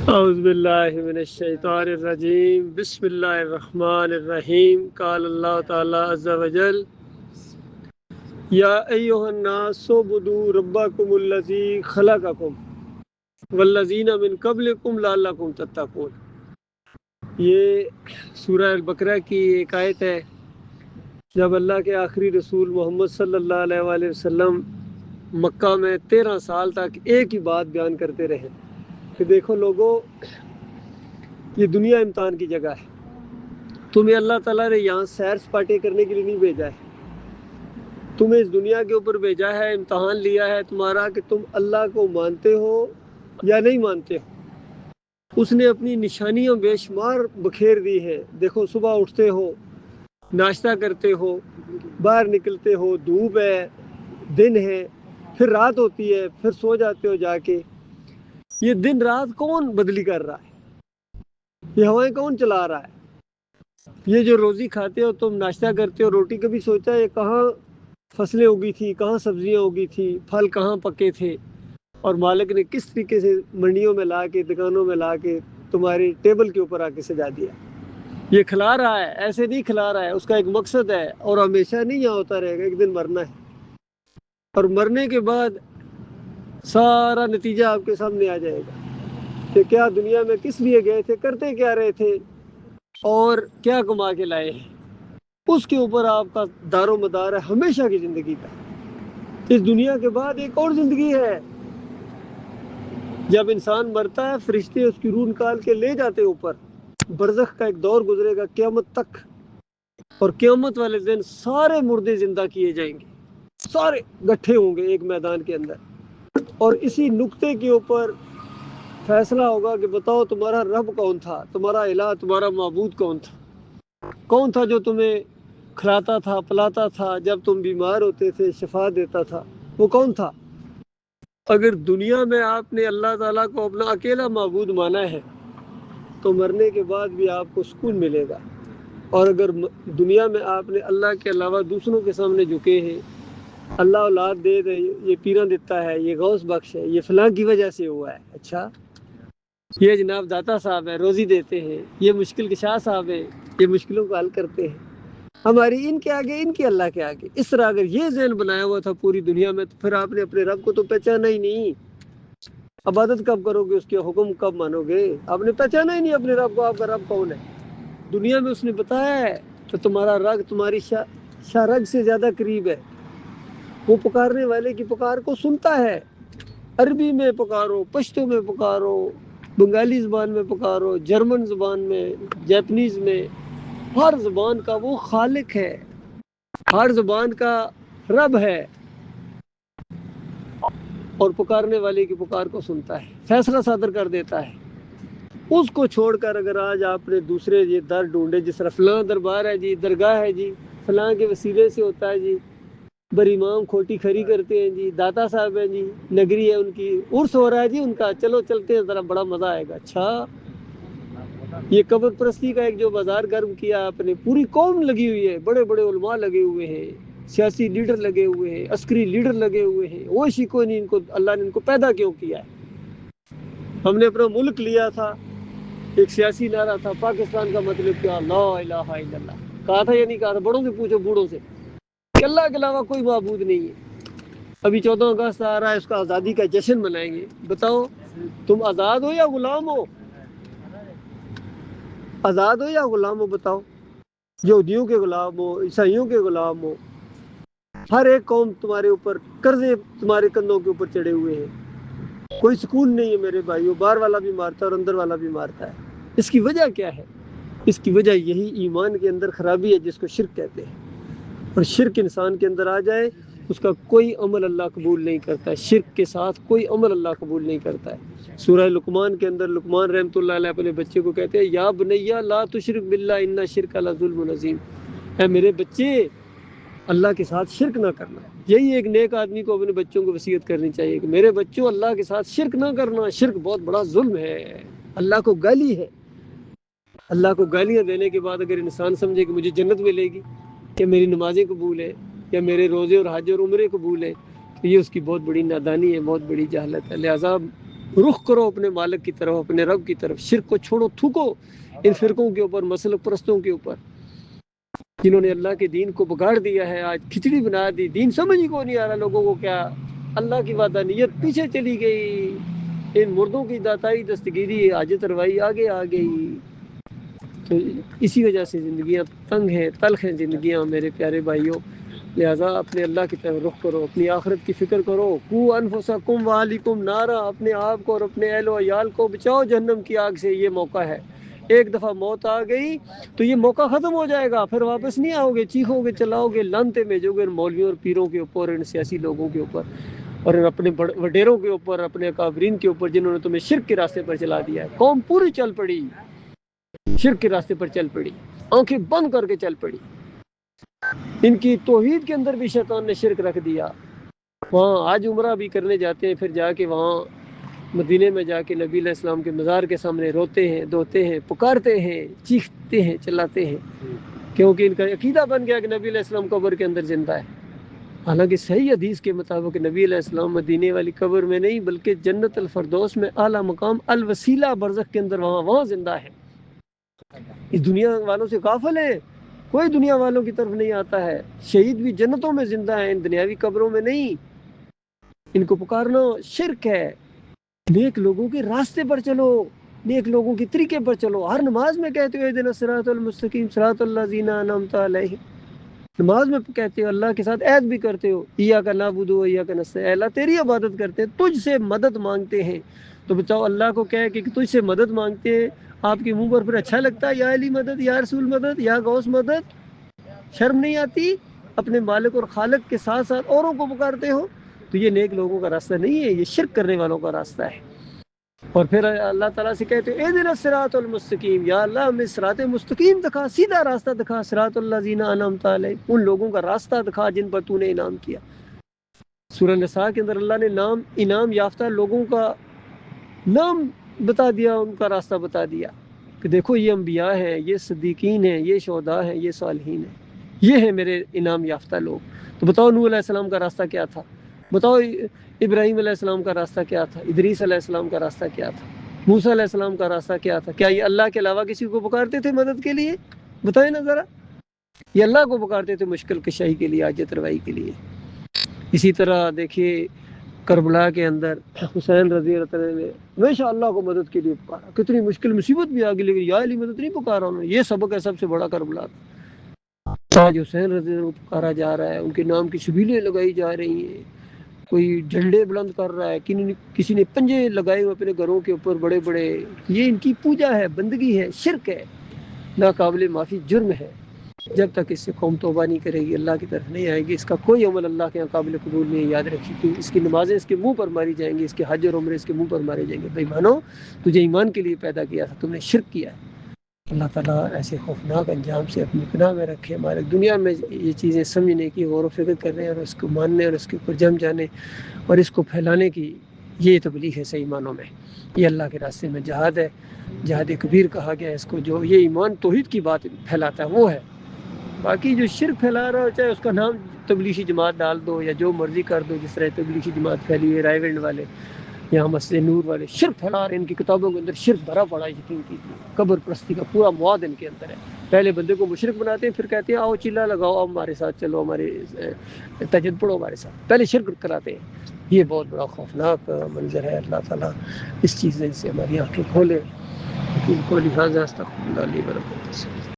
اعوذ باللہ من الشیطان الرجیم بسم اللہ الرحمن الرحیم قال اللہ تعالی عز وجل یا ایہا الناس اعبدوا ربکم الذی خلقکم والذین من قبلکم لعلکم تتقون۔ یہ سورہ البقرہ کی ایک آیت ہے جب اللہ کے آخری رسول محمد صلی اللہ علیہ وآلہ وسلم مکہ میں 13 سال تک ایک ہی بات بیان کرتے رہے کہ دیکھو لوگوں، یہ دنیا امتحان کی جگہ ہے۔ تمہیں اللہ تعالیٰ نے یہاں سیر سپاٹے کرنے کے لیے نہیں بھیجا ہے، تمہیں اس دنیا کے اوپر بھیجا ہے، امتحان لیا ہے تمہارا کہ تم اللہ کو مانتے ہو یا نہیں مانتے ہو۔ اس نے اپنی نشانیاں بے شمار بکھیر دی ہیں۔ دیکھو، صبح اٹھتے ہو، ناشتہ کرتے ہو، باہر نکلتے ہو، دھوپ ہے، دن ہے، پھر رات ہوتی ہے، پھر سو جاتے ہو جا کے۔ یہ دن رات کون بدلی کر رہا ہے؟ یہ ہوائیں کون چلا رہا ہے؟ یہ جو روزی کھاتے ہو تم، ناشتہ کرتے ہو، روٹی کبھی سوچا یہ کہاں فصلیں اگی تھی، کہاں سبزیاں اگی تھی، پھل کہاں پکے تھے، اور مالک نے کس طریقے سے منڈیوں میں لا کے، دکانوں میں لا کے تمہاری ٹیبل کے اوپر آ کے سجا دیا۔ یہ کھلا رہا ہے، ایسے نہیں کھلا رہا ہے، اس کا ایک مقصد ہے، اور ہمیشہ نہیں یہاں ہوتا رہے گا، ایک دن مرنا ہے، اور مرنے کے بعد سارا نتیجہ آپ کے سامنے آ جائے گا کہ کیا دنیا میں کس لیے گئے تھے، کرتے کیا رہے تھے، اور کیا کما کے لائے ہیں۔ اس کے اوپر آپ کا دار و مدار ہے ہمیشہ کی زندگی کا۔ اس دنیا کے بعد ایک اور زندگی ہے۔ جب انسان مرتا ہے، فرشتے اس کی روح نکال کے لے جاتے اوپر، برزخ کا ایک دور گزرے گا قیامت تک، اور قیامت والے دن سارے مردے زندہ کیے جائیں گے، سارے گٹھے ہوں گے ایک میدان کے اندر، اور اسی نقطے کے اوپر فیصلہ ہوگا کہ بتاؤ تمہارا رب کون تھا، تمہارا الہ، تمہارا معبود کون تھا، کون تھا جو تمہیں کھلاتا تھا، پلاتا تھا، جب تم بیمار ہوتے تھے شفا دیتا تھا، وہ کون تھا۔ اگر دنیا میں آپ نے اللہ تعالیٰ کو اپنا اکیلا معبود مانا ہے تو مرنے کے بعد بھی آپ کو سکون ملے گا، اور اگر دنیا میں آپ نے اللہ کے علاوہ دوسروں کے سامنے جھکے ہیں، اللہ اولاد دے دے، یہ پیراں دیتا ہے، یہ غوث بخش ہے، یہ فلاں کی وجہ سے ہوا ہے، اچھا یہ جناب داتا صاحب ہے، روزی دیتے ہیں، یہ مشکل کشا صاحب ہے، یہ مشکلوں کو حل کرتے ہیں، ہماری ان کے آگے، ان کے اللہ کے آگے۔ اس طرح اگر یہ ذہن بنایا ہوا تھا پوری دنیا میں تو پھر آپ نے اپنے رب کو تو پہچانا ہی نہیں۔ عبادت کب کرو گے، اس کے حکم کب مانو گے؟ آپ نے پہچانا ہی نہیں اپنے رب کو، آپ کا رب کون ہے۔ دنیا میں اس نے بتایا ہے تو تمہارا رگ تمہاری شارگ سے زیادہ قریب ہے، وہ پکارنے والے کی پکار کو سنتا ہے۔ عربی میں پکارو، پشتو میں پکارو، بنگالی زبان میں پکارو، جرمن زبان میں، جاپنیز میں، ہر زبان کا وہ خالق ہے، ہر زبان کا رب ہے، اور پکارنے والے کی پکار کو سنتا ہے، فیصلہ صادر کر دیتا ہے۔ اس کو چھوڑ کر اگر آج آپ نے دوسرے یہ در ڈھونڈے، جس طرح فلاں دربار ہے جی، درگاہ ہے جی، فلاں کے وسیلے سے ہوتا ہے جی، بر امام کھوٹی کھری کرتے ہیں جی، داتا صاحب ہیں جی، نگری ہے ان کی، عرس ہو رہا ہے جی ان کا، چلو چلتے ہیں ذرا، بڑا مزہ آئے گا۔ اچھا، یہ قبر پرستی کا ایک جو بازار گرم کیا آپ نے، پوری قوم لگی ہوئی ہے، بڑے بڑے علماء لگے ہوئے ہیں، سیاسی لیڈر لگے ہوئے ہیں، عسکری لیڈر لگے ہوئے ہیں، وہ کوئی نہیں، ان کو اللہ نے ان کو پیدا کیوں کیا ہے؟ ہم نے اپنا ملک لیا تھا، ایک سیاسی نعرہ تھا، پاکستان کا مطلب کیا، لا الہ الا اللہ، کہا تھا یا نہیں کہا تھا؟ بڑوں سے پوچھو، بوڑھوں سے، کہ اللہ کے علاوہ کوئی معبود نہیں ہے۔ ابھی 14 اگست آ رہا ہے، اس کا آزادی کا جشن منائیں گے، بتاؤ تم آزاد ہو یا غلام ہو؟ آزاد ہو یا غلام ہو؟ بتاؤ، یہودیوں کے غلام ہو، عیسائیوں کے غلام ہو، ہر ایک قوم تمہارے اوپر قرضے تمہارے کندھوں کے اوپر چڑھے ہوئے ہیں، کوئی سکون نہیں ہے میرے بھائیو، باہر والا بھی مارتا ہے اور اندر والا بھی مارتا ہے۔ اس کی وجہ کیا ہے؟ اس کی وجہ یہی ایمان کے اندر خرابی ہے، جس کو شرک کہتے ہیں، اور شرک انسان کے اندر آ جائے اس کا کوئی عمل اللہ قبول نہیں کرتا ہے، شرک کے ساتھ کوئی عمل اللہ قبول نہیں کرتا ہے۔ سورہ لقمان کے اندر لقمان رحمۃ اللہ علیہ اپنے بچے کو کہتے ہیں، یا بنیا لا تشرک باللہ ان الشرک لظلم عظیم، اے میرے بچے اللہ کے ساتھ شرک نہ کرنا۔ یہی ایک نیک آدمی کو اپنے بچوں کو وصیت کرنی چاہیے کہ میرے بچوں اللہ کے ساتھ شرک نہ کرنا، شرک بہت بڑا ظلم ہے، اللہ کو گالی ہے۔ اللہ کو گالیاں دینے کے بعد اگر انسان سمجھے کہ مجھے جنت ملے گی، کہ میری نمازیں قبول ہے، یا میرے روزے اور حج اور عمرے قبول ہے، تو یہ اس کی بہت بڑی نادانی ہے، بہت بڑی جہالت ہے۔ لہٰذا رخ کرو اپنے مالک کی طرف، اپنے رب کی طرف، شرک کو چھوڑو، تھوکو ان فرقوں کے اوپر، مسلک پرستوں کے اوپر جنہوں نے اللہ کے دین کو بگاڑ دیا ہے، آج کھچڑی بنا دی، دین سمجھ ہی کو نہیں آ رہا لوگوں کو، کیا اللہ کی وحدانیت پیچھے چلی گئی، ان مردوں کی داتائی دستگیری حاجت روائی آگے آ گئی۔ تو اسی وجہ سے زندگیاں تنگ ہیں، تلخ ہیں زندگیاں میرے پیارے بھائیوں، لہٰذا اپنے اللہ کی طرف رخ کرو، اپنی آخرت کی فکر کرو، قو انفسکم واہلیکم نارا، اپنے آپ کو اور اپنے اہل و عیال کو بچاؤ جہنم کی آگ سے، یہ موقع ہے۔ ایک دفعہ موت آ گئی تو یہ موقع ختم ہو جائے گا، پھر واپس نہیں آؤ گے، چیخو گے، چلاؤ گے، لانتے بھیجو گے ان مولویوں اور پیروں کے اوپر، ان سیاسی لوگوں کے اوپر، اور ان اپنے وڈیروں کے اوپر، اپنے اکابرین کے اوپر جنہوں نے تمہیں شرک کے راستے پر چلا دیا ہے۔ قوم پوری چل پڑی، شرک کے راستے پر چل پڑی، آنکھیں بند کر کے چل پڑی۔ ان کی توحید کے اندر بھی شیطان نے شرک رکھ دیا۔ وہاں آج عمرہ بھی کرنے جاتے ہیں، پھر جا کے وہاں مدینے میں جا کے نبی علیہ السلام کے مزار کے سامنے روتے ہیں، دوتے ہیں، پکارتے ہیں، چیختے ہیں، چلاتے ہیں، کیونکہ ان کا عقیدہ بن گیا کہ نبی علیہ السلام قبر کے اندر زندہ ہے۔ حالانکہ صحیح حدیث کے مطابق نبی علیہ السلام مدینے والی قبر میں نہیں بلکہ جنت الفردوس میں اعلیٰ مقام الوسیلہ برزخ کے اندر وہاں زندہ ہے۔ اس دنیا والوں سے غافل ہے، کوئی دنیا والوں کی طرف نہیں آتا ہے۔ شہید بھی جنتوں میں زندہ ہیں، ان دنیاوی قبروں میں نہیں۔ ان کو پکارنا شرک ہے۔ نیک لوگوں کے راستے پر چلو، نیک لوگوں کے طریقے پر چلو، ہر نماز میں کہتے ہو اہدنا الصراط المستقیم صراط الذین انعمت علیہم، نماز میں کہتے ہو، اللہ کے ساتھ عہد بھی کرتے ہو، ایاک نعبد و ایاک نستعین، اللہ تیری عبادت کرتے ہیں، تجھ سے مدد مانگتے ہیں۔ تو بتاؤ اللہ کو کہے کہ تجھ سے مدد مانگتے ہیں، آپ کے منہ پر پھر اچھا لگتا ہے؟ یا علی مدد، یا رسول مدد، یا غوث مدد، شرم نہیں آتی؟ اپنے مالک اور خالق کے ساتھ ساتھ اوروں کو پکارتے ہو، تو یہ نیک لوگوں کا راستہ نہیں ہے، یہ شرک کرنے والوں کا راستہ ہے۔ اور پھر اللہ تعالیٰ سے کہتے ہیں اہدنا الصراط المستقیم، یا اللہ ہمیں صراط مستقیم دکھا، سیدھا راستہ دکھا، صراط الذین انعمت علیہم، ان لوگوں کا راستہ دکھا جن پر تو نے انعام کیا۔ سورہ نساء کے اندر اللہ نے انعام یافتہ لوگوں کا نام بتا دیا، ان کا راستہ بتا دیا کہ دیکھو یہ انبیاء ہیں، یہ صدیقین ہیں، یہ شہداء ہیں، یہ صالحین ہیں، یہ ہیں میرے انعام یافتہ لوگ۔ تو بتاؤ نوح علیہ السلام کا راستہ کیا تھا؟ بتاؤ ابراہیم علیہ السلام کا راستہ کیا تھا؟ ادریس علیہ السلام کا راستہ کیا تھا؟ موسیٰ علیہ السلام کا راستہ کیا تھا؟ کیا یہ اللہ کے علاوہ کسی کو پکارتے تھے مدد کے لیے؟ بتائیں نا ذرا، یہ اللہ کو پکارتے تھے مشکل کشائی کے لیے، حاجت روائی کے لیے۔ اسی طرح دیکھیے کربلا کے اندر حسین رضی اللہ عنہ نے ہمیشہ اللہ کو مدد کے لیے پکارا، کتنی مشکل مصیبت بھی آگے، لیکن یا علی مدد نہیں پکارا انہوں نے۔ یہ سبق ہے سب سے بڑا کربلا کا۔ آج حسین رضی اللہ عنہ کو پکارا جا رہا ہے، ان کے نام کی شبیلیں لگائی جا رہی ہیں، کوئی جھنڈے بلند کر رہا ہے، کسی نے پنجے لگائے ہوئے اپنے گھروں کے اوپر بڑے بڑے۔ یہ ان کی پوجا ہے، بندگی ہے، شرک ہے، ناقابل معافی جرم ہے۔ جب تک اس سے قوم توبہ نہیں کرے گی، اللہ کی طرف نہیں آئے گی، اس کا کوئی عمل اللہ کے یہاں قابل قبول نہیں ہے۔ یاد رکھیے کہ اس کی نمازیں اس کے منہ پر ماری جائیں گی، اس کے حج اور عمرے اس کے منہ پر مارے جائیں گے۔ بھائی مانو، تجھے ایمان کے لیے پیدا کیا تھا، تم نے شرک کیا ہے۔ اللہ تعالیٰ ایسے خوفناک انجام سے اپنی پناہ میں رکھے، ہمارے دنیا میں یہ چیزیں سمجھنے کی، غور و فکر کرنے اور اس کو ماننے اور اس کے اوپر جم جانے اور اس کو پھیلانے کی یہ تبلیغ ہے صحیح معنوں میں۔ یہ اللہ کے راستے میں جہاد ہے، جہاد کبیر کہا گیا ہے اس کو، جو یہ ایمان توحید کی بات پھیلاتا ہے وہ ہے۔ باقی جو شرک پھیلا رہا ہو، چاہے اس کا نام تبلیغی جماعت ڈال دو یا جو مرضی کر دو، جس طرح تبلیغی جماعت پھیلی ہوئی ہے، رائے ونڈ والے، یہاں مسجد نور والے شرک پھیلا رہے ہیں، ان کی کتابوں کے اندر شرک بھرا پڑا ہے، یقین کیجیے، قبر پرستی کا پورا مواد ان کے اندر ہے۔ پہلے بندے کو مشرک بناتے ہیں، پھر کہتے ہیں آؤ چلا لگاؤ، آؤ ہمارے ساتھ چلو، ہمارے تہجد پڑھو ہمارے ساتھ، پہلے شرک کراتے ہیں۔ یہ بہت بڑا خوفناک منظر ہے۔ اللہ تعالیٰ اس چیز سے ہماری آنکھیں کھولے۔ قولی ھذا استغفر اللہ لی ولکم۔